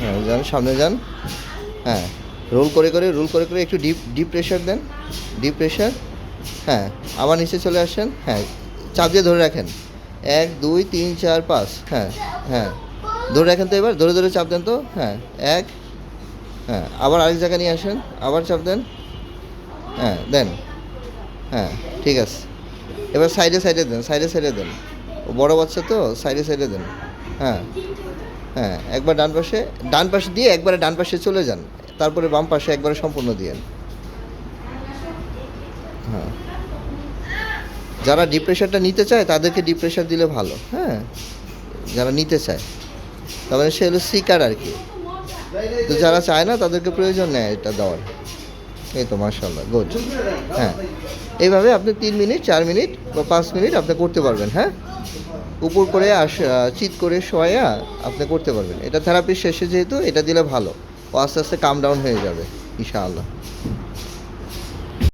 হ্যাঁ, যান সামনে যান। হ্যাঁ, রোল করে করে একটু ডিপ প্রেশার দেন, ডিপ প্রেশার। হ্যাঁ, আবার নিচে চলে আসেন। হ্যাঁ, চাপ দিয়ে ধরে রাখেন। 1 2 3 4 5। হ্যাঁ, হ্যাঁ, ধরে রাখেন তো, এবার ধরে চাপ দেন তো। হ্যাঁ, 1। হ্যাঁ, আবার আরেক জায়গায় নিয়ে আসেন, আবার চাপ দেন। হ্যাঁ, দেন। হ্যাঁ, ঠিক আছে। এবার সাইডে দেন, সাইডে দেন। ও বড় বাচ্চা তো, সাইডে দেন। হ্যাঁ, হ্যাঁ, একবার ডান পাশে দিয়ে একবারে ডান পাশে চলে যান, তারপরে বাম পাশে একবারে সম্পূর্ণ দিয়েন। হ্যাঁ, যারা ডিপ্রেশারটা নিতে চায় তাদেরকে ডিপ্রেশার দিলে ভালো। হ্যাঁ, যারা নিতে চায় তার মানে সে হলো সিকার আর কি। তো যারা চায় না তাদেরকে প্রয়োজন নেই এটা দেওয়ার। এই তো মাশাআল্লাহ, গুড। হ্যাঁ, এইভাবে আপনি 3 মিনিট 4 মিনিট বা 5 মিনিট আপনি করতে পারবেন। হ্যাঁ, উপর করে চিৎ করে শোয়া আপনি করতে পারবেন। এটা থেরাপির শেষে যেহেতু এটা দিলে ভালো, ও আস্তে আস্তে কাম ডাউন হয়ে যাবে ইনশাআল্লাহ।